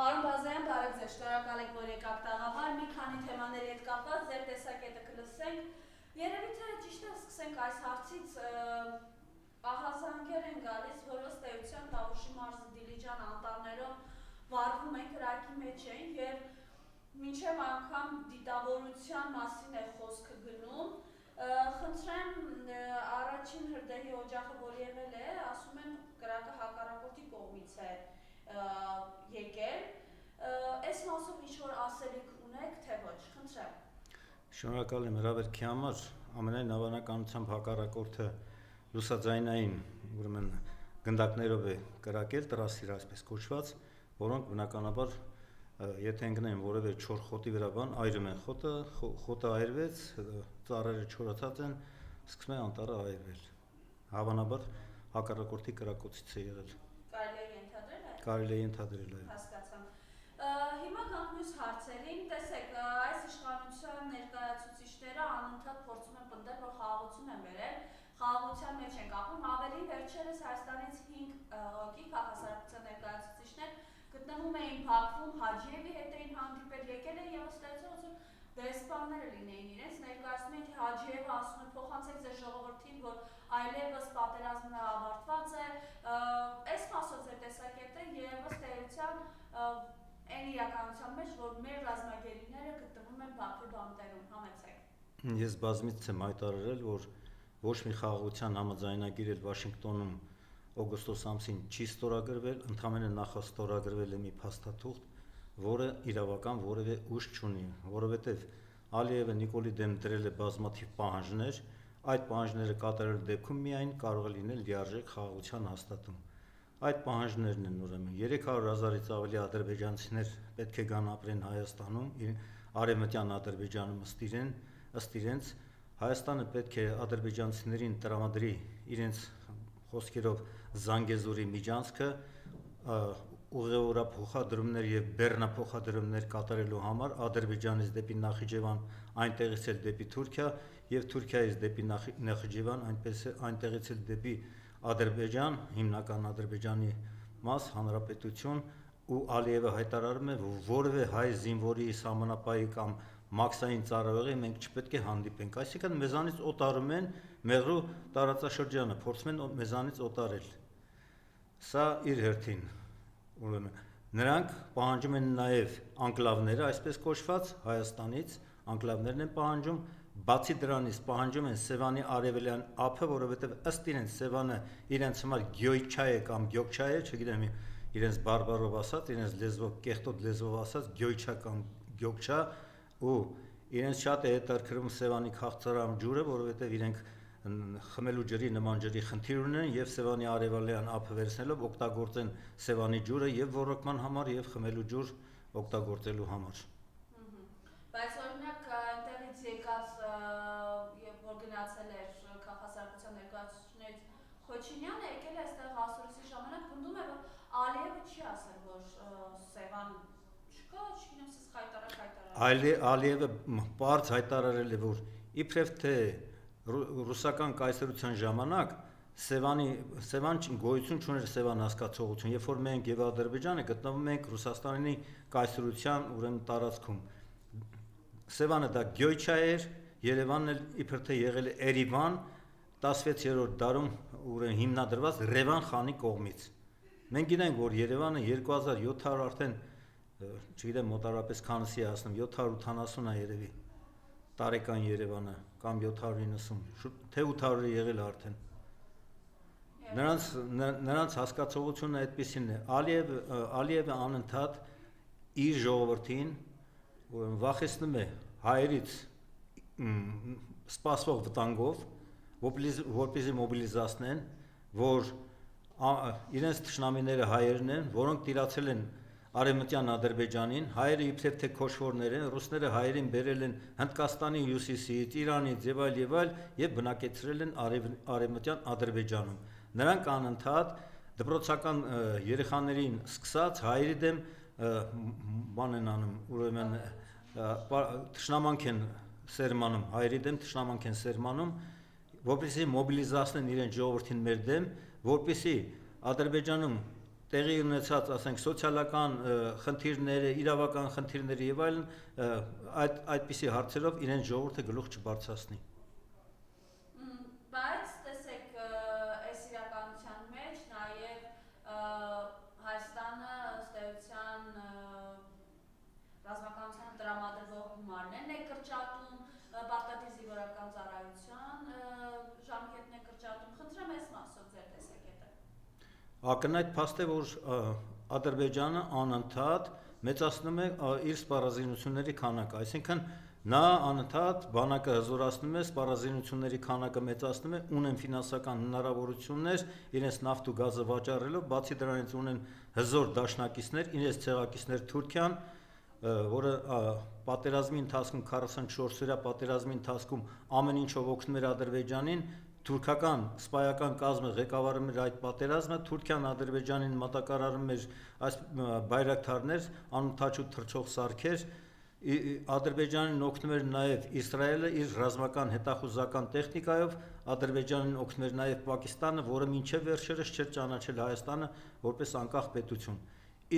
Պարոն Բազարյան, բարև ձեզ, շնորհակալ ենք, որ եկաք տաղավար, մի քանի թեմաների հետ կապված, ձեր տեսակետը կլսենք։ Երևի թե ճիշտ է սկսենք այս հարցից, ահազանգեր են գալիս, որ ըստ էության Տավուշի մարզի Դիլիջան անտառներում վարվում են, կրակի մեջ են եւ մինչև անգամ դիտավորության մասին է խոսքը գնում։ Խնդրեմ առաջին հրդեհի օջախը, որ եղել է, ասում են կրակը հակառակորդի կողմից է եկել, այս մասով ինչ-որ ասելիք ունեք, թե ոչ, խնդրեմ։ Շնորհակալ եմ հրավերքի համար, ամենայն հավանականությամբ հակառակորդը լուսաձայնային ուրեմն գնդակներով է կրակել, տրասիր այսպես կոչված, որոնք բնականաբար եթե ընկնեն որևէ չոր խոտի վրա բան, այրում են խոտը, խոտը այրվեց, ծառերը չորացած են, սկսում է անտառը այրվել։ Հավանաբար հակառակորդի կրակոցից է եղել։ Կարելի է ենթադրել այդ։ Կարելի է ենթադրել այդ։ Հասկացամ։ Հիմա գանք մյուս հարցերին, տեսեք, այս իշխանության ներկայացուցիչները անընդհատ փորձում են պնդել, որ խաղաղություն են բերել, խաղաղության մեջ են կապում, ավելի վերջերս Հայաստանից 5 հոգի քաղաքասարության ներկայացուցիչներ գտնվում էին Բաքվում, Հաջիևի հետ էին հանդիպել, եկել են եւ ստացվում որ դեսպանները լինեին իրենց, ներկայացնում են, թե Հաջիևը ասում է փոխանցեք ձեր ժողովրդին, որ այլևս պատերազմը ավարտված է, այս մասով ձեր տեսակետը եւ ըստ էության այն իրականության մեջ, որ մեր ռազմագերիները գտնվում են Բաքվի բանտերում, համեցեք։ Ես բազմիցս եմ հայտարարել, որ ոչ մի խաղաղության համաձայնագիր էլ Վաշինգտոնում օգոստոս ամսին չի ստորագրվել, ընդամենը նախաստորագրվել է մի փաստաթուղթ, որը իրավական որևէ ուժ չունի, որովհետև Ալիևը Նիկոլի դեմ դրել է բազմաթիվ պահանջներ, այդ պահանջները կատարելու դեպքում միայն կարող է լինել լիարժեք խաղաղության հաստատում։ Այդ պահանջներն են ուրեմն 300,000-ից ավելի ադրբեջանցիներ պետք է գան ապրեն Հայաստանում, արևմտյան Ադրբեջանում ըստ իրենց, Հայաստանը պետք է ադրբեջանցիներին տրամադրի իրենց խոսքերով Զանգեզուրի միջանցքը ուղևորափոխադրումներ եւ բեռնափոխադրումներ կատարելու համար Ադրբեջանից դեպի Նախիջևան, այնտեղից էլ դեպի Թուրքիա եւ Թուրքիայից դեպի Նախիջևան, այնտեղից էլ դեպի Ադրբեջան, հիմնական Ադրբեջանի մաս, հանրապետություն ու Ալիևը հայտարարում է, որ որևէ հայ զինվորի սահմանապահի կամ մաքսային ծառայողի մենք չպետք է հանդիպենք, այսինքն մեզանից օտարում են Մեղրու տարածաշրջանը, փորձում են մեզանից օտարել։ Սա իր հերթին, ուրեմն նրանք պահանջում են նաև անկլավները, այսպես կոչված Հայաստանից, անկլավներն են պահանջում, բացի դրանից պահանջում են Սևանի արևելյան ափը, որովհետև ըստ իրենց Սևանը իրենց համար գյոյչա է կամ գյոկչա է, չգիտեմ իրենց բարբարով ասած, իրենց լեզվով, կեղտոտ լեզվով ասած, գյոյչա կամ գյոկչա ու իրենց շատ է հետաքրքրում Սևանի քաղցրահամ ջուրը, որովհետև իրենք խմելու ջրի նման ջրի խնդիր ունեն եւ Սևանի արևելյան ափը վերցնելով օգտագործեն Սևանի ջուրը եւ ոռոգման համար եւ խմելու ջուր օգտագործելու համար։ Բայց օրինակ այնտեղից եկած եւ որ գնացել էր քաղաքասարության ներկայացուցիչներից Խոչինյանը եկել է այստեղ ասորիսի ժամանակ պնդում է, որ Ալիևը չի ասել, որ Սևան չկա, չգիտեմ, սես հայտարար։ Ալիևը բարձ հայտարարել է, որ իբրև թե ռուսական կայսրության ժամանակ Սևան գոյություն չուներ Սևան հասկացողություն, երբ որ մենք եւ Ադրբեջանը գտնվում ենք Ռուսաստանի կայսրության ուրեմն տարածքում։ Սևանը դա Գյոյչա էր, Երևանն էլ իբր թե եղել է Էրիվան 16-րդ դարում ուրեմն հիմնադրված Ռևան խանի կողմից։ Մենք գիտենք, որ Երևանը 2700 արդեն, չգիտեմ մոտարապես քանիսի է հասնում, 780 է երևի տարեկան Երևանը կամ 790, թե 800-ը եղել է արդեն։ Նրանց հասկացողությունը այդպեսին է։ Ալիևը անընդհատ իր ժողովրդին վախեցնում է հայերից սպասվող վտանգով, որպեսզի մոբիլիզացնեն, որ իրենց թշնամիները հայերն են, որոնք տիրացել են Արևմտյան Ադրբեջանին, հայերը իբրև թե քոշվորներ են, ռուսները հայերին բերել են Հնդկաստանի հյուսիսից, Իրանից եւ այլ եւ բնակեցրել են Արևմտյան Ադրբեջանում։ Նրանք անընդհատ դպրոցական երեխաներին սկսած հայերի դեմ բան են անում, ուրեմն թշնամանք են սերմանում, հայերի դեմ թշնամանք են սերմանում, որպեսզի մոբիլիզացնեն իրենց ժողովրդին մեր դեմ, որպեսզի Ադրբեջանում տեղի ունեցած, ասենք, սոցիալական խնդիրները, իրավական խնդիրները եւ այլն այդպիսի հարցերով իրենց ժողովուրդը գլուխ չբարձրացնի։ Բայց տեսեք, այս իրականության մեջ նաեւ Հայաստանը ըստ էության ռազմականության տրամադրող գումարներն է կրճատում, պարտադիր զինվորական ծառայության ժամկետն է կրճատում, խնդրեմ այս մասով ձեր տեսակետը։ Ակնհայտ փաստ է, որ Ադրբեջանը անընդհատ մեծացնում է իր սպառազինությունների քանակը, այսինքն նա անընդհատ բանակը հզորացնում է, սպառազինությունների քանակը մեծացնում է, ունեն ֆինանսական հնարավորություններ իրենց նավթ ու գազը վաճառելով, բացի դրանից ունեն հզոր դաշնակիցներ, իրենց ցեղակիցներ Թուրքիան, որը պատերազմի ընթացքում 44-օրյա պատերազմի ընթացքում ամեն ինչով օգնում էր Ադրբեջանին, թուրքական սպայական կազմը ղեկավարում էր այդ պատերազմը, Թուրքիան Ադրբեջանին մատակարարում էր այս բայրակթարներ, անընդհատ թռչող սարքեր, Ադրբեջանին օգնում էր նաև Իսրայելը իր ռազմական հետախուզական տեխնիկայով, Ադրբեջանին օգնում էր նաև Պակիստանը, որը մինչև վերջերս չէր ճանաչել Հայաստանը որպես անկախ պետություն։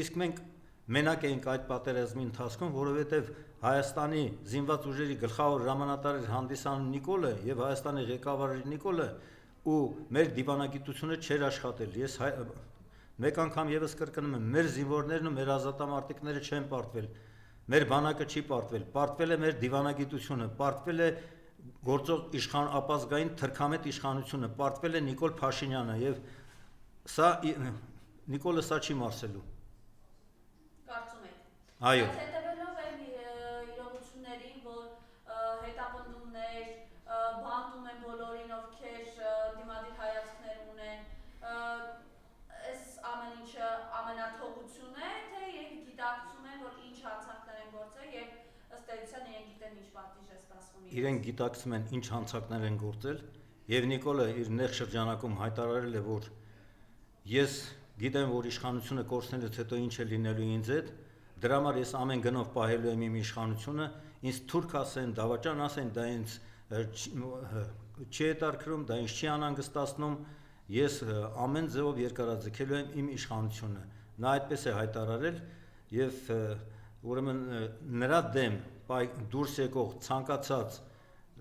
Իսկ մենք մենակ էինք այդ պատերազմի ընթացքում, որովհետև Հայաստանի զինված ուժերի գլխավոր հրամանատար էր հանդիսանում Նիկոլը եւ Հայաստանի ղեկավար էր Նիկոլը, ու մեր դիվանագիտությունը չէր աշխատել։ Ես մեկ անգամ եւս կրկնում եմ, մեր զինվորներն ու մեր ազատամարտիկները չեն պարտվել, մեր բանակը չի պարտվել, պարտվել է մեր դիվանագիտությունը, պարտվել է գործող ապազգային թրքամետ իշխանությունը, պարտվել է Նիկոլ Փաշինյանը եւ սա Նիկոլը սա չի մարսելու։ Կարծում եք։ Այո։ Հետևելով այն իրողություններին, որ հետապնդումներ, բանտում են բոլորին, ովքեր դիմադիր հայացքներ ունեն, այս ամեն ինչը ամենաթողություն է, թե իրենք գիտակցում են, որ ինչ հանցանքներ են գործել եւ ըստ էության իրենք գիտեն ինչ պատիժ է սպասվում։ Իրենք գիտակցում են ինչ հանցանքներ են գործել եւ Նիկոլը իր նեղ շրջանակում հայտարարել է, որ ես գիտեմ, որ իշխանությունը կորցնելուց հետո ինչ է լինելու ինձ հետ, դրա համար ես ամեն գնով պահելու եմ իմ իշխանությունը, ինձ թուրք ասեն, դավաճան ասեն, դա ինձ չի հետաքրքրում, դա ինձ չի անհանգստացնում, ես ամեն ձևով երկարաձգելու եմ իմ իշխանությունը։ Նա այդպես է հայտարարել եւ ուրեմն նրա դեմ դուրս եկող ցանկացած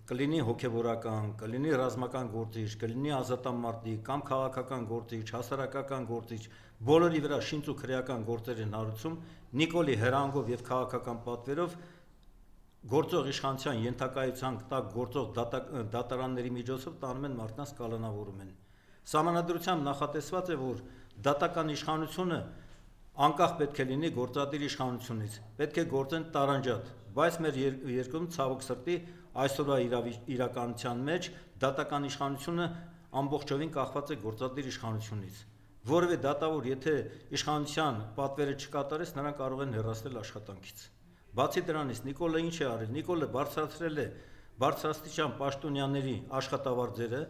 կլինի հոգեվորական, կլինի ռազմական գործիչ, կլինի ազատամարտիկ կամ քաղաքական գործիչ, հասարակական գործիչ, բոլորի վրա շինծ ու քրեական գործեր են հարուցում, Նիկոլի հրանգով եւ քաղաքական պատվերով գործող իշխանության ենթակայության տակ գործող դատարանների միջոցով տանում են մարդկանց կալանավորում են։ Սահմանադրությամբ նախատեսված է, որ դատական իշխանությունը անկախ պետք է լինի գործադիր իշխանությունից, պետք է գործեն տարանջատ, բայց մեր երկրում ցավոք սրտի այսօրվա իրականության մեջ դատական իշխանությունը ամբողջովին կախված է գործադիր իշխանությունից, որևէ դատավոր եթե իշխանության պատվերը չկատարես, նրան կարող են հեռացնել աշխատանքից։ Բացի դրանից Նիկոլը ինչ է արել, Նիկոլը բարձրացրել է բարձրաստիճան պաշտոնյաների աշխատավարձերը,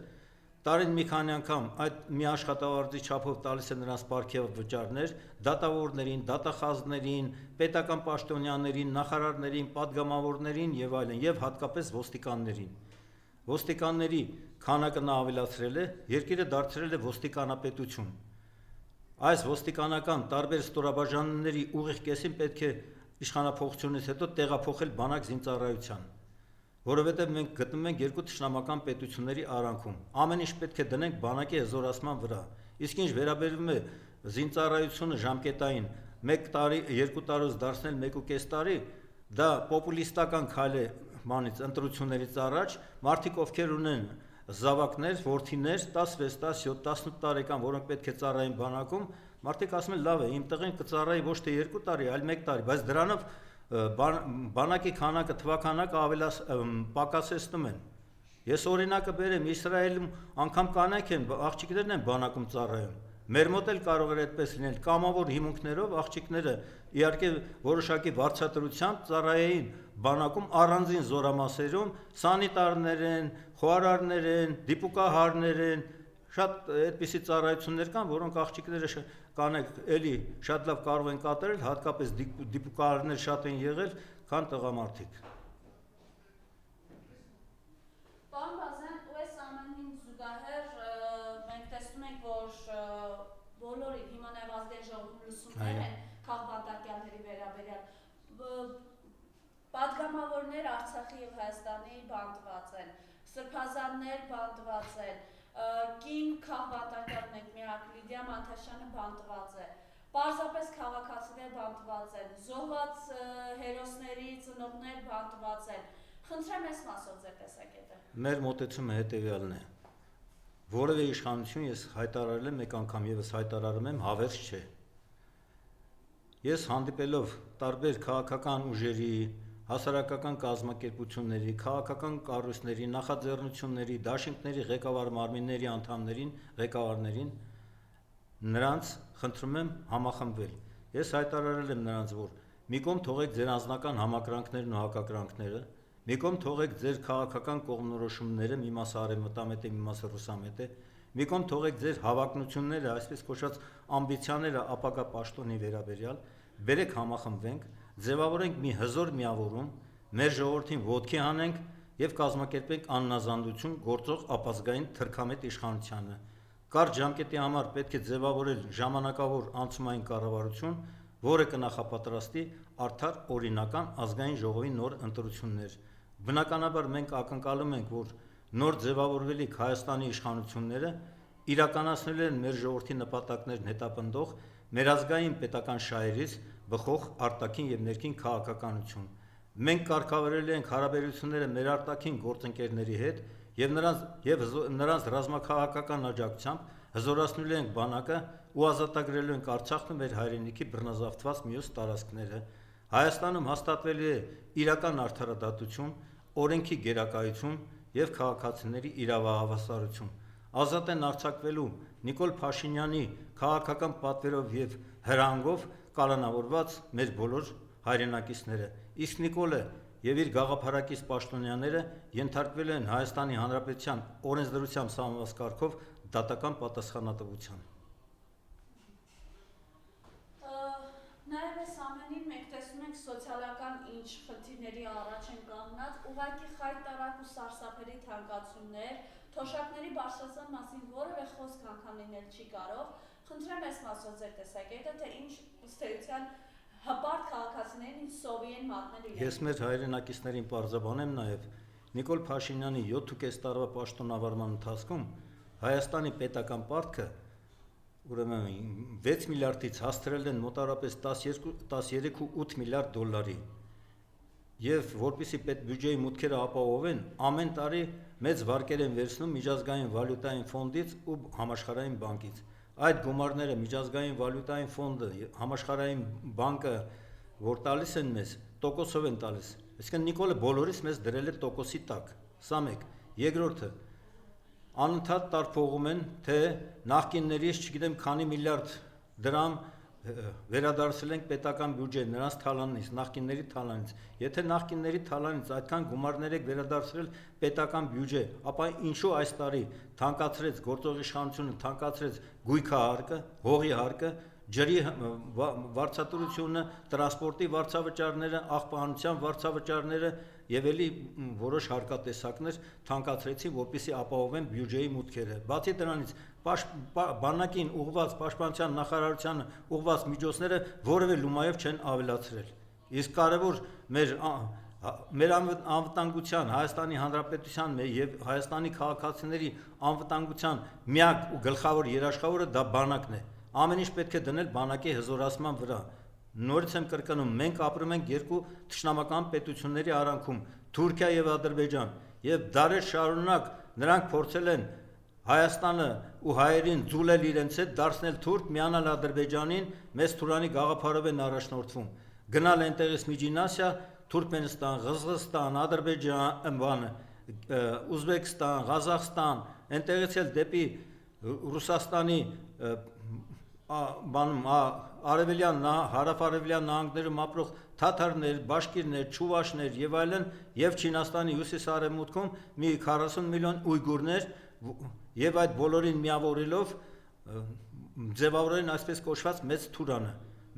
տարին մի քանի անգամ այդ մի աշխատավարձի չափով տալիս է նրանց պարգև վճարներ, դատավորներին, դատախազներին, պետական պաշտոնյաներին, նախարարներին, падգամավորներին եւ այլն, եւ հատկապես ոստիկաններին։ Ոստիկանների քանակը նա ավելացրել է, երկիրը դարձրել է ոստիկանապետություն։ Այս ոստիկանական տարբեր ստորաբաժանումների ուղիղ կեսին պետք է իշխանափոխությունից հետո տեղափոխել բանակ զինծառայության, որովհետև մենք գտնվում ենք երկու թշնամական պետությունների արանքում։ Ամեն ինչ պետք է դնենք բանակի հզորացման վրա։ Իսկ ինչ վերաբերում է զինծառայությունը ժամկետային 1 տարի, 2 տարուց դարձնել 1.5 տարի, դա պոպուլիստական քայլ է մանից ընտրություններից առաջ, մարդիկ ովքեր ունեն զավակներ, որդիներ, 16, 17, 18 տարեկան, որոնք պետք է ծառայեն բանակում, մարդիկ ասում են լավ է, իմ տղեն կծառայի ոչ թե 2 տարի, այլ 1 տարի, բայց դրանով բանակի քանակը, թվականակը պակասեցնում են։ Ես օրինակը բերեմ, Իսրայելում անգամ կանայք են, աղջիկներն են բանակում ծառայում։ Մեր մոտ էլ կարող էր այդպես լինել, կամավոր հիմունքներով աղջիկները իհարկե որոշակի վարձատրությամբ ծառայեին բանակում առանձին զորամասերում, սանիտարներ են, խոհարարներ են, դիպուկահարներ են, շատ այդպիսի ծառայություններ կան, որոնք աղջիկները կանայք էլի շատ լավ կարող են կատարել, հատկապես դիպուկահարներ շատ են եղել, քան տղամարդիկ։ Պարոն Բազյան, ու այս ամենին զուգահեռ մենք տեսնում ենք, որ բոլորի հիմա նաև ազգային են քաղբանտակյանների վերաբերյալ։ Պատգամավորներ Արցախի եւ Հայաստանի բանտված են, սրբազաններ բանտված են, կին քաղբանտակյանն ենք միակ Լիդիա Մանթաշյանը բանտված է, պարզապես քաղաքացիներ բանտված են, զոհված հերոսների ծնողներ բանտված են։ Խնդրեմ ես մասով ձեր տեսակետը։ Մեր մոտեցումը հետևյալն է։ Որևէ իշխանություն ես հայտարարել եմ մեկ անգամ եւս հայտարարում եմ հավերժ չէ։ Ես հանդիպելով տարբեր քաղաքական ուժերի, հասարակական կազմակերպությունների, քաղաքական կառույցների, նախաձեռնությունների, դաշինքների ղեկավար մարմինների ղեկավարներին նրանց խնդրում եմ համախմբվել։ Ես հայտարարել եմ նրանց, որ մի կողմ թողեք ձեր անձնական համակրանքներն ու հակակրանքները, մի կողմ թողեք ձեր քաղաքական կողմնորոշումները, մի մասը արևմտամետ է, մի մասը ռուսամետ է, մի կողմ թողեք ձեր հավակնությունները, այսպես կոչված ամբիցիաները ապագա պաշտոնի վերաբերյալ, բերեք համախմբվենք, ձևավորենք մի հզոր միավորում, մեր ժողովրդին ոտքի հանենք եւ կազմակերպենք աննազանդություն գործող ապազգային թրքամետ իշխանությանը։ Կարճ ժամկետի համար պետք է ձևավորել ժամանակավոր անցումային կառավարություն, որը կնախապատրաստի արդար օրինական ազգային ժողովի նոր ընտրություններ։ Բնականաբար մենք ակնկալում ենք, որ նոր ձևավորվելիք Հայաստանի իշխանությունները իրականացնել են մեր ժողովրդի նպատակներն հետապնդող մեր ազգային պետական շահերից բխող արտաքին եւ ներքին քաղաքականություն։ Մենք կարգավորել ենք հարաբերությունները մեր արտաքին գործընկերների հետ եւ նրանց ռազմաքաղաքական աջակցությամբ հզորացնել ենք բանակը ու ազատագրել ենք Արցախն ու մեր հայրենիքի բռնազավթված մյուս տարածքները։ Հայաստանում հաստատվել է իրական արդարադատություն, օրենքի գերակայություն եւ քաղաքացիների իրավահավասարություն։ Ազատ են արձակվելու Նիկոլ Փաշինյանի քաղաքական պատվերով եւ հրանգով կալանավորված մեր բոլոր հայրենակիցները։ Իսկ Նիկոլը եւ իր գաղափարակից պաշտոնյաները ենթարկվել են Հայաստանի Հանրապետության օրենսդրությամբ սահմանված կարգով դատական պատասխանատվության։ Նաև այս ամենին մենք տեսնում ենք սոցիալական ինչ խնդիրների առաջ են կանգնած, ուղղակի խայտարակ ու սարսափելի թանկացումներ, թոշակների բարձրացման մասին որևէ խոսք անգամ լինել չի կարող։ Խնդրեմ ես մասով ձեր տեսակետը, թե ինչ ըստ էության հպարտ քաղաքացիներին ինչ սովի են մատնել իրենք։ Ես մեր հայրենակիցներին պարզաբանեմ նաև Նիկոլ Փաշինյանի 7.5 տարվա պաշտոնավարման ընթացքում Հայաստանի պետական պարտքը ուրեմն 6 միլիարդից հասցրել են մոտավորապես 13.8 միլիարդ դոլարի։ Եվ որպեսզի պետբյուջեի մուտքերը ապահովեն, ամեն տարի մեծ վարկեր են վերցնում միջազգային վալյուտային ֆոնդից ու համաշխարհային բանկից։ Այդ գումարները միջազգային վալյուտային ֆոնդը, համաշխարհային բանկը, որ տալիս են մեզ, տոկոսով են տալիս։ Այսինքն Նիկոլը բոլորից մեզ դրել է տոկոսի տակ։ Սա մեկ։ Երկրորդը, անընդհատ տարփողում են, թե նախկիններից չգիտեմ քանի միլիարդ դրամ վերադարձել ենք պետական բյուջե նրանց թալանից, նախկինների թալանից։ Եթե նախկինների թալանից այդքան գումարներ եք վերադարձրել պետական բյուջե, ապա ինչու այս տարի թանկացրեց գործող իշխանությունը, թանկացրեց գույքահարկը, հողի հարկը, ջրի վարձատրությունը, տրանսպորտի վարձավճարները, աղբանության վարձավճարները եւ էլի որոշ հարկատեսակներ թանկացրեցին, որպեսզի ապահովեն բյուջեի մուտքերը։ Բացի դրանից, բանակին ուղղված պաշտպանության նախարարությանը ուղղված միջոցները որևէ լումայով չեն ավելացրել։ Իսկ կարևոր մեր անվտանգության, Հայաստանի Հանրապետության եւ Հայաստանի քաղաքացիների անվտանգության միակ ու գլխավոր երաշխավորը դա բանակն է։ Ամեն ինչ պետք է դնել բանակի հզորացման վրա։ Նորից եմ կրկնում, մենք ապրում ենք երկու թշնամական պետությունների արանքում, Թուրքիա եւ Ադրբեջան, եւ դարեր շարունակ նրանք փորձել են Հայաստանը ու հայերին ձուլել իրենց հետ, դարձնել թուրք, միանալ Ադրբեջանին, մեծ Թուրանի գաղափարով են առաջնորդվում։ Գնալ այնտեղից Միջին Ասիա, Թուրքմենստան, Ղզղստան, Ադրբեջան, Ուզբեկստան, Ղազախստան, այնտեղից էլ դեպի Ռուսաստանի արևելյան հարավ-արևելյան նահանգներում ապրող թաթարներ, բաշկիրներ, չուվաշներ եւ այլն եւ Չինաստանի հյուսիս-արևմուտքում մի 40 միլիոն ույգուրներ եւ այդ բոլորին միավորելով ձևավորեն այսպես կոչված մեծ Թուրանը։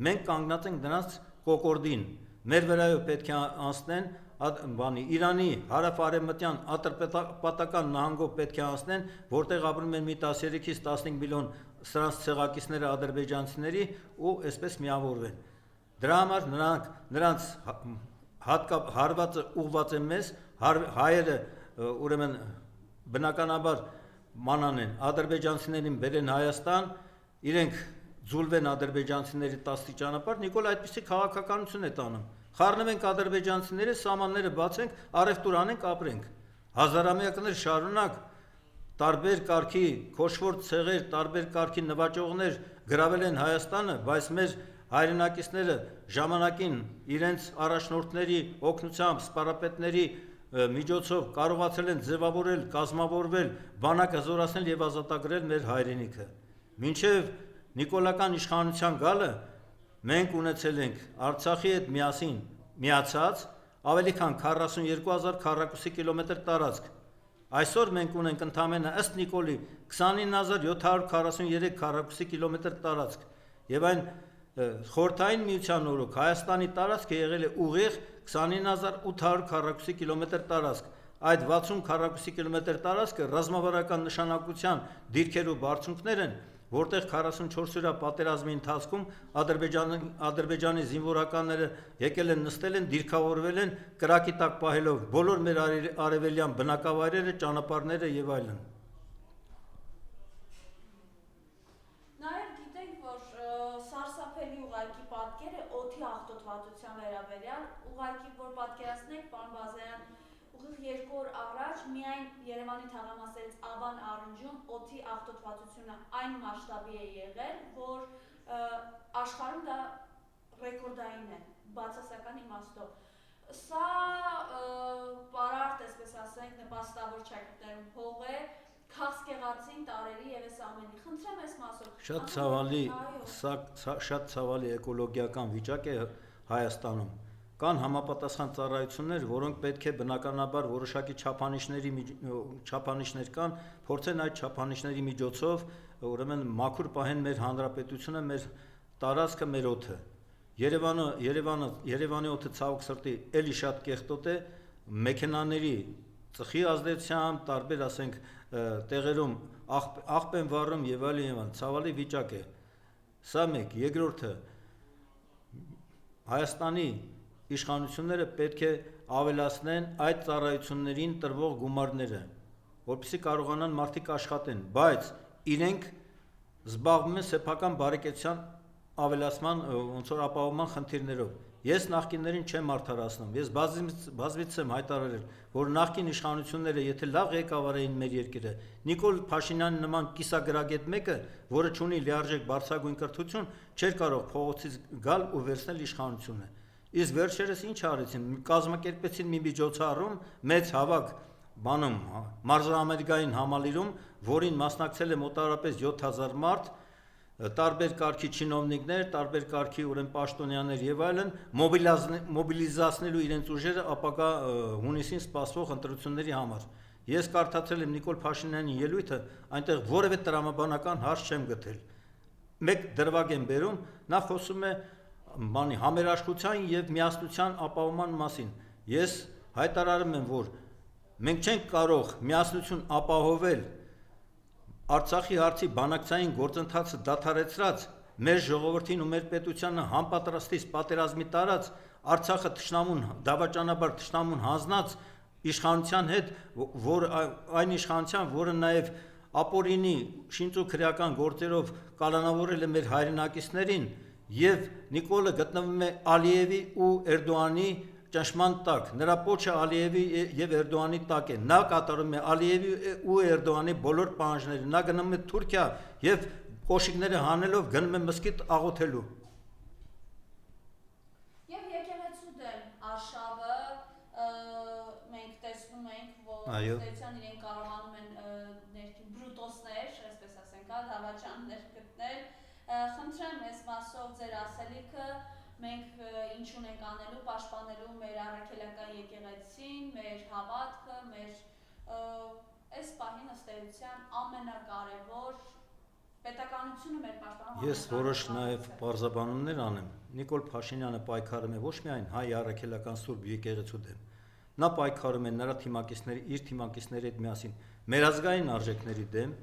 Մենք կանգնած ենք նրանց կոկորդին։ Մեր վրայով պետք է անցնեն Իրանի հարավ-արևմտյան ատրպատական նահանգով պետք է անցնեն, որտեղ ապրում են մի 13-ից 15 միլիոն սրանց ցեղակիցները ադրբեջանցիների ու այսպես միավորվեն։ Դրա համար նրանց հարվածը ուղված է մեզ, հայերը ուրեմն բնականաբար մանան են ադրբեջանցիներին բերեն Հայաստան, իրենք ձուլվեն ադրբեջանցիների տասի ճանապարհ, Նիկոլ այդպիսի քաղաքականություն է տանում։ Խառնվենք ադրբեջանցիների, սահմանները բացենք, առևտուր անենք, ապրենք։ Հազարամյակներ շարունակ տարբեր կարգի քոշվոր ցեղեր, տարբեր կարգի նվաճողներ գրավել են Հայաստանը, բայց մեր հայրենակիցները ժամանակին իրենց առաջնորդների օգնությամբ, սպառապետների միջոցով կարողացել են ձևավորել, կազմավորվել, բանակը զորացնել եւ ազատագրել մեր հայրենիքը։ Մինչեւ նիկոլական իշխանության գալը մենք ունեցել ենք Արցախի հետ միասին միացած ավելի քան 42000 քառակուսի կիլոմետր տարածք։ Այսօր մենք ունենք ընդամենը ըստ Նիկոլի 29743 քառակուսի կիլոմետր տարածք եւ այն խորհրդային միության օրոք Հայաստանի տարածքը եղել է ուղիղ 29800 քառակուսի կիլոմետր տարածք։ Այդ 60 քառակուսի կիլոմետր տարածքը ռազմավարական նշանակության դիրքեր ու բարձունքներ են, որտեղ 44-օրյա պատերազմի ընթացքում Ադրբեջանի զինվորականները եկել են նստել են, դիրքավորվել են, կրակի տակ պահելով բոլոր մեր արևելյան բնակավայրերը, ճանապարհները եւ այլն։ Նաև գիտենք, որ սարսափելի ուղղակի պատկեր է օդի աղտոտվածության վերաբերյալ, ուղղակի որ պատկերացնենք, պարոն Բազարյան, ուղիղ 2 օր առաջ միայն Երևանի թաղամասերից Ավան առնջում օդի աղտոտվածությունը այն մասշտաբի է եղել, որ աշխարհում դա ռեկորդային է, բացասական իմաստով։ Սա պարարտ, այսպես ասենք, նպաստավոր ճակատներում փող է, քաղցկեղածին տարերի եւ այս ամենի։ Խնդրեմ այս մասով։ Շատ ցավալի էկոլոգիական վիճակ է Հայաստանում։ Կան համապատասխան ծառայություններ, որոնք պետք է բնականաբար որոշակի չափանիշներ կան, փորձեն այդ չափանիշների միջոցով ուրեմն մաքուր պահեն մեր հանրապետությունը, մեր տարածքը, մեր օդը։ Երևանի օդը ցավոք սրտի էլի շատ կեղտոտ է, մեքենաների ծխի ազդեցությամբ, տարբեր ասենք տեղերում աղբ են վառում եւ այլն, ցավալի վիճակ է։ Սա մեկ, երկրորդը Հայաստանի իշխանությունները պետք է ավելացնեն այդ ծառայություններին տրվող գումարները, որպեսզի կարողանան մարդիկ աշխատեն, բայց իրենք զբաղվում են սեփական բարեկեցության ավելացման ոնց որ ապահովման խնդիրներով։ Ես նախկիններին չեմ արդարացնում, ես բազմիցս եմ հայտարարել, որ նախկին իշխանությունները եթե լավ ղեկավար էին մեր երկիրը, Նիկոլ Փաշինյանի նման կիսագրագետ մեկը, որը ունի լիարժեք բարձրագույն կրթություն, չէր կարող փողոցից գալ ու վերցնել իշխանությունը։ Իսկ վերջերս ինչ արեցին, կազմակերպեցին մի միջոցառում, մեծ հավաք բանում մարզաամերիկային համալիրում, որին մասնակցել է մոտավորապես 7000 մարդ, տարբեր կարգի չինովնիկներ, տարբեր կարգի ուրեմն պաշտոնյաներ եւ այլն, մոբիլիզացնելու իրենց ուժերը ապագա հունիսին սպասվող ընտրությունների համար։ Ես կարդացել եմ Նիկոլ Փաշինյանի ելույթը, այնտեղ որևէ տրամաբանական հարց չեմ գտել։ Մեկ դրվագ եմ բերում, նա խոսում է համերաշխության եւ միասնության ապահովման մասին։ Ես հայտարարում եմ, որ մենք չենք կարող միասնություն ապահովել Արցախի հարցի բանակցային գործընթացը դադարեցրած, մեր ժողովրդին ու մեր պետությանը համապատրաստից պատերազմի տարած, Արցախը թշնամուն դավաճանաբար թշնամուն հանձնած իշխանության հետ, այն իշխանության, որը նաեւ ապօրինի շինծու քրեական գործերով կալանավորել է մեր հայրենակիցներին, եւ Նիկոլը գտնվում է Ալիևի ու Էրդողանի ճնշման տակ, նրա պոչը Ալիևի եւ Էրդողանի տակ է, նա կատարում է Ալիևի ու Էրդողանի բոլոր պահանջները, նա գնում է Թուրքիա եւ կոշիկները հանելով գնում է մսկիթ աղոթելու։ Եվ եկեղեցու դեմ արշավը մենք տեսնում ենք, որ ստեցան իրեն կարողանում են ներքին բրուտոսներ, այսպես ասենք, դավաճաններ գտնել։ Խնդրեմ այս մասով ձեր ասելիքը, մենք ինչ ունենք անելու, պաշտպանելու մեր առաքելական եկեղեցին, մեր հավատքը, մեր այս պահին ըստ էության ամենակարևոր պետականությունը մեր պաշտպանող։ Ես որոշ նաև պարզաբանումներ անեմ։ Նիկոլ Փաշինյանը պայքարում է ոչ միայն հայ առաքելական Սուրբ եկեղեցու դեմ, նա պայքարում է նրա թիմակիցների, իր թիմակիցների հետ միասին մեր ազգային արժեքների դեմ,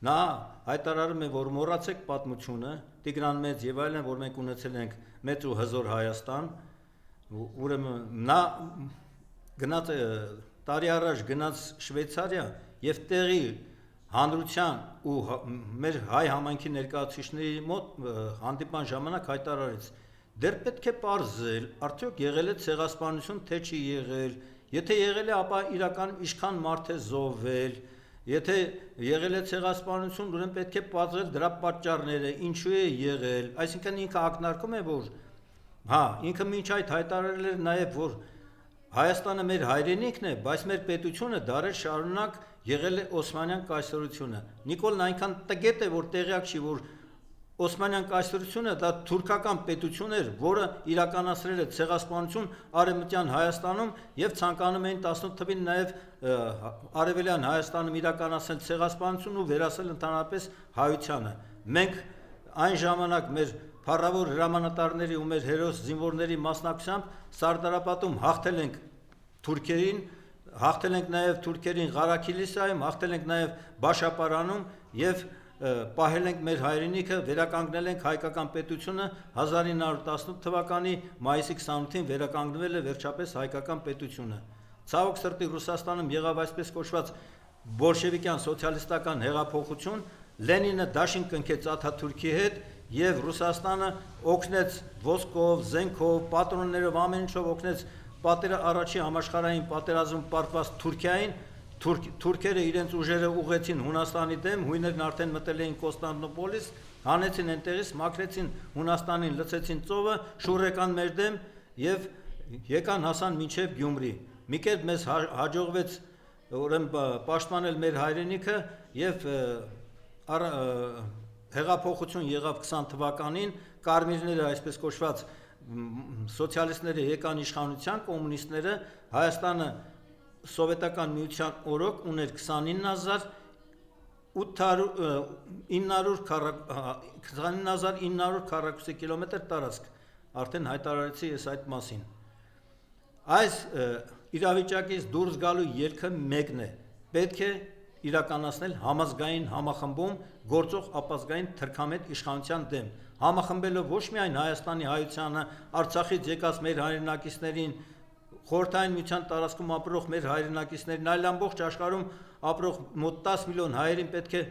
Նա հայտարարում է, որ մոռացեք պատմությունը, Տիգրան Մեծ եւ այլն, որ մենք ունեցել ենք մեծ ու հզոր Հայաստան, ուրեմն նա գնաց տարի առաջ գնաց Շվեյցարիա եւ տեղի հանրության ու մեր հայ համայնքի ներկայացուցիչների մոտ հանդիպման ժամանակ հայտարարեց. դեռ պետք է պարզել, արդյոք եղել է ցեղասպանություն, թե չի եղել, եթե եղել է, ապա իրականում ինչքան մարդ է զոհվել, եթե եղել է ցեղասպանություն, ուրեմն պետք է պարզել դրա պատճառները, ինչու է եղել, այսինքն ինքը ակնարկում է, որ ինքը մինչ այդ հայտարարել էր նաև, որ Հայաստանը մեր հայրենիքն է, բայց մեր պետությունը դարեր շարունակ եղել է Օսմանյան կայսրությունը։ Նիկոլն այնքան տգետ է, որ տեղյակ չի, որ Օսմանյան կայսրությունը դա թուրքական պետություն էր, որը իրականացրել է ցեղասպանություն Արևմտյան Հայաստանում եւ ցանկանում էին 18 թվին նաեւ Արևելյան Հայաստանում իրականացնել ցեղասպանություն ու վերացնել ընդհանրապես հայությանը։ Մենք այն ժամանակ մեր փառավոր հրամանատարների ու մեր հերոս զինվորների մասնակցությամբ Սարդարապատում հաղթել ենք թուրքերին, հաղթել ենք նաև թուրքերին Ղարաքիլիսայում, հաղթել ենք նաև Բաշապարանում եւ պահել ենք մեր հայրենիքը, վերականգնել ենք հայկական պետությունը 1918 թվականի մայիսի 28-ին վերականգնվել է վերջապես հայկական պետությունը։ Ցավոք սրտի Ռուսաստանում եղավ այսպես կոչված բոլշևիկյան սոցիալիստական հեղափոխություն, Լենինը դաշին կնքեց Աթաթուրքի հետ եւ Ռուսաստանը օգնեց ոսկով, զենքով, պատրոններով, ամեն ինչով օգնեց առաջի համաշխարհային պատերազմում պարտված Թուրքիային, թուրքերը իրենց ուժերը ուղղեցին Հունաստանի դեմ, հույներն արդեն մտել էին Կոստանդնուպոլիս, հանեցին այնտեղից, մաքրեցին Հունաստանին, լցեցին ծովը, շուռ եկան մեր դեմ եւ եկան հասան մինչեւ Գյումրի։ Մի կերպ մեզ հաջողվեց ուրեմն պաշտպանել մեր հայրենիքը եւ հեղափոխություն եղավ 20 թվականին, կարմիրները այսպես կոչված սոցիալիստները եկան իշխանության, կոմունիստները, Հայաստանը սովետական միության օրոք ուներ 29900 քառակուսի կիլոմետր տարածք, արդեն հայտարարեցի ես այդ մասին։ Այս իրավիճակից դուրս գալու ելքը մեկն է, պետք է իրականացնել համազգային համախմբում գործող ապազգային թրքամետ իշխանության դեմ, համախմբելով ոչ միայն Հայաստանի հայությանը, Արցախից եկած մեր հայրենակիցներին, Խորհրդային միության տարածքում ապրող մեր հայրենակիցներին, այլ ամբողջ աշխարհում ապրող մոտ 10 միլիոն հայերին պետք է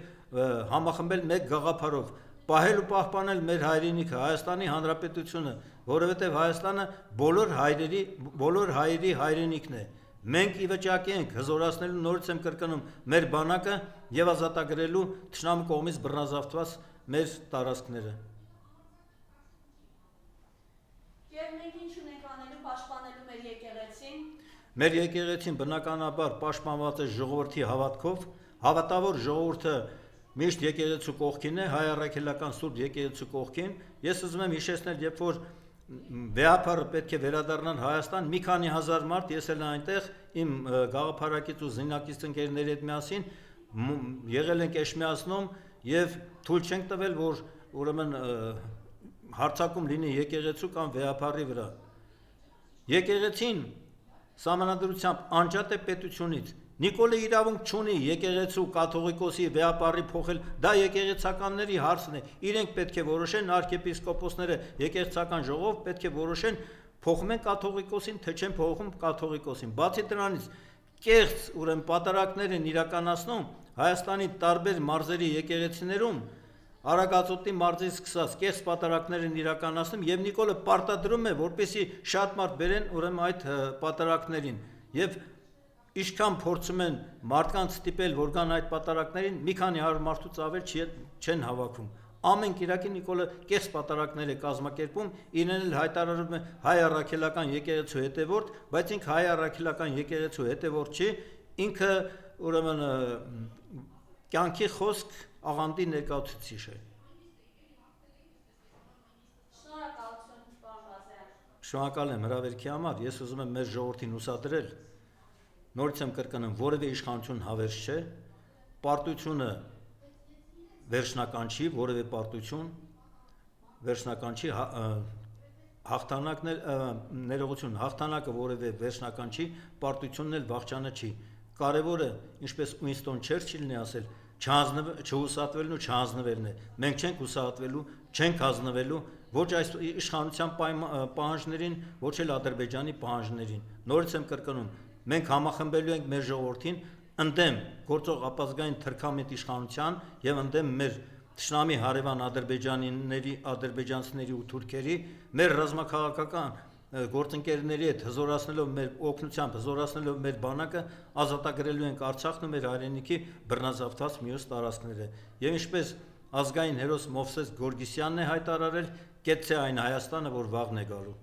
համախմբել մեկ գաղափարով, պահել ու պահպանել մեր հայրենիքը, Հայաստանի Հանրապետությունը, որովհետև Հայաստանը բոլոր հայերի հայրենիքն է։ Մենք ի վիճակի ենք հզորացնելու, նորից եմ կրկնում, մեր բանակը եւ ազատագրելու թշնամու կողմից բռնազավթված մեր տարածքները։ Եվ մենք ինչ ունենք անելու պաշտպանելու մեր եկեղեցին։ Մեր եկեղեցին բնականաբար պաշտպանված է ժողովրդի հավատքով, հավատավոր ժողովուրդը միշտ եկեղեցու կողքին է, հայ առաքելական սուրբ եկեղեցու կողքին։ Ես ուզում եմ հիշեցնել, երբ որ Վեհապարը պետք է վերադառնան Հայաստան, մի քանի հազար մարդ, ես էլ այնտեղ իմ գաղափարակից ու զինակից ընկերների հետ միասին եղել ենք Էշմիածնում եւ թույլ չենք տվել, որ ուրեմն հարձակում լինի եկեղեցու կամ Վեհապարի վրա։ Եկեղեցին սահմանադրությամբ անջատ է պետությունից։ Նիկոլը իրավունք չունի եկեղեցու կաթողիկոսի Վեհապարի փոխել, դա եկեղեցականների հարցն է։ Իրենք պետք է որոշեն, arczepiskoposները եկեղեցական ժողով պետք է որոշեն, փոխում են կաթողիկոսին, թե չեն փոխում կաթողիկոսին։ Բացի դրանից, կեղծ ուրեմն պատարակներ են իրականացնում Հայաստանի տարբեր մարզերի եկեղեցիներում, Արագածոտնի մարզից սկսած կեղծ պատարակներ են իրականացնում եւ Նիկոլը պարտադրում է, որպեսզի շատ մարդ բերեն ուրեմն այդ պատարակներին եւ Ինչքան փորձում են մարդկանց ստիպել, որ գան այդ պատարակներին, մի քանի 100 մարդուց ավել չեն հավաքում։ Ամեն Կիրակի Նիկոլը կեղծ պատարակներ է կազմակերպում, իրեն էլ հայտարարում է հայ առաքելական եկեղեցու հետևորդ, բայց ինքը հայ առաքելական եկեղեցու հետևորդ չի, ինքը ուրեմն կյանքի խոսք աղանդի ներկայացուցիչ է։ Շնորհակալություն, պարոն Ղազարյան։ Շնորհակալ եմ հրավերքի համար, ես ուզում եմ մեր ժողովրդին հուսադրել Նորից եմ կրկնում, որևէ իշխանություն հավերժ չէ, պարտությունը վերջնական չի, որևէ պարտություն վերջնական չի, ներողություն, հաղթանակը որևէ վերջնական չի, պարտությունն էլ վախճանը չի։ Կարևորը, ինչպես Ուինստոն Չերչիլն է ասել, չհուսատվելն ու չհանձնվելն է։ Մենք չենք հուսահատվելու, չենք հանձնվելու ոչ այս իշխանության պահանջներին, ոչ էլ Ադրբեջանի պահանջներին։ Նորից եմ կրկնում, մենք համախմբելու ենք մեր ժողովրդին ընդդեմ գործող ապազգային թրքամետ իշխանության եւ ընդդեմ մեր Թշնամի հարևան ադրբեջանցիների ու թուրքերի մեր ռազմաքաղաքական գործընկերների հետ հզորացնելով մեր օգնությամբ, հզորացնելով մեր բանակը ազատագրելու ենք Արցախն ու մեր հայրենիքի բռնազավթած մյուս տարածքները։ Եվ ինչպես ազգային հերոս Մովսես Գորգիսյանն է հայտարարել, կեցցե այն Հայաստանը, որ վաղն է գալու։